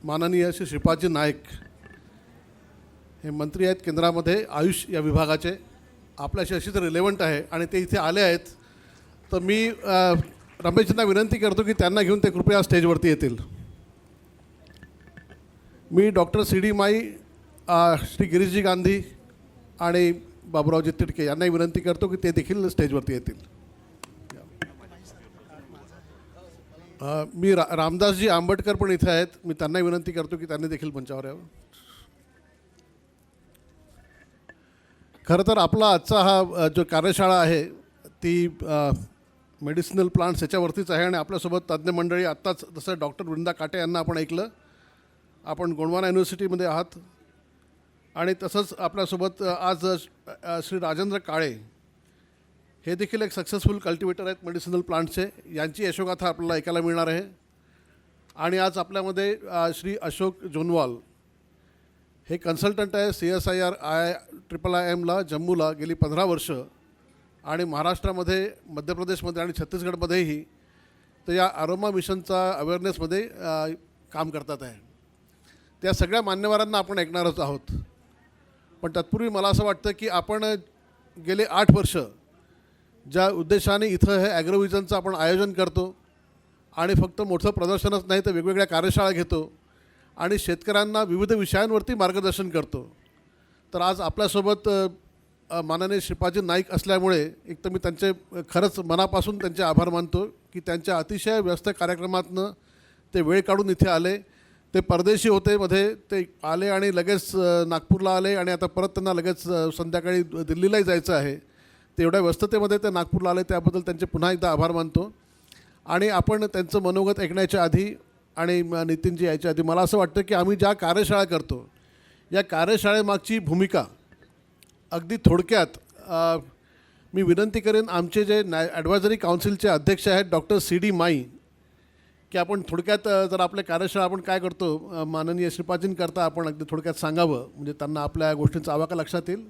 माननीय श्री श्रीपादजी नाईक हे मंत्री आहेत केंद्रामध्ये आयुष या विभागाचे, आपल्याशी अशी तर रिलेव्हंट आहे आणि ते इथे आले आहेत. तर मी रमेशजींना विनंती करतो की त्यांना घेऊन ते कृपया स्टेजवरती येतील. मी डॉक्टर सी डी माई, श्री गिरीशजी गांधी आणि बाबूरावजी तिडके यांनाही विनंती करतो की ते देखील स्टेजवरती येतील. मी रामदासजी आंबटकर पण इथे आहेत, मी त्यांनाही विनंती करतो की त्यांनी देखील मंचावर यावं. खरं तर आपला आजचा हा जो कार्यशाळा आहे ती मेडिसिनल प्लांट्स याच्यावरतीच आहे आणि आपल्यासोबत तज्ज्ञ मंडळी आत्ताच जसं डॉक्टर वृंदा काटे यांना आपण ऐकलं, आपण गोंडवाना युनिव्हर्सिटीमध्ये आहात आणि तसंच आपल्यासोबत आज श्री राजेंद्र काळे हे देखील एक सक्सेसफुल कल्टिवेटर आहेत मेडिसिनल प्लांट्सचे, यांची यशोगाथा आपल्याला ऐकायला मिळणार आहे. आणि आज आपल्यामध्ये श्री अशोक जोनवाल हे कन्सल्टंट आहे CSIR IIMला जम्मूला गेली 15 वर्ष आणि महाराष्ट्रामध्ये, मध्य प्रदेशमध्ये आणि छत्तीसगडमध्येही तर या आरोमा मिशनचा अवेअरनेसमध्ये काम करतात आहे. त्या सगळ्या मान्यवरांना आपण ऐकणारच आहोत. पण तत्पूर्वी मला असं वाटतं की आपण गेले 8 वर्ष ज्या उद्देशाने इथं हे ॲग्रोव्हिजनचं आपण आयोजन करतो आणि फक्त मोठं प्रदर्शनच नाही तर वेगवेगळ्या कार्यशाळा घेतो आणि शेतकऱ्यांना विविध विषयांवरती मार्गदर्शन करतो. तर आज आपल्यासोबत माननीय श्रीपादजी नाईक असल्यामुळे एक तर मी त्यांचे खरंच मनापासून त्यांचे आभार मानतो की त्यांच्या अतिशय व्यस्त कार्यक्रमातनं ते वेळ काढून इथे आले. ते परदेशी होते, मध्ये ते आले आणि लगेच नागपूरला आले आणि आता परत त्यांना लगेच संध्याकाळी दिल्लीलाही जायचं आहे. ते एवढ्या व्यस्ततेमध्ये ते नागपूरला आले, त्याबद्दल त्यांचे पुन्हा एकदा आभार मानतो. आणि आपण त्यांचं मनोगत ऐकण्याच्या आधी आणि नितीनजी यायच्या आधी मला असं वाटतं की आम्ही ज्या कार्यशाळा करतो या कार्यशाळेमागची भूमिका अगदी थोडक्यात मी विनंती करेन आमचे जे ॲडवायझरी काउन्सिलचे अध्यक्ष आहेत डॉक्टर CD माई, की आपण थोडक्यात जर आपल्या कार्यशाळा आपण काय करतो माननीय श्रीपादजींकरता आपण अगदी थोडक्यात सांगावं, म्हणजे त्यांना आपल्या गोष्टींचा आवाका लक्षात येईल.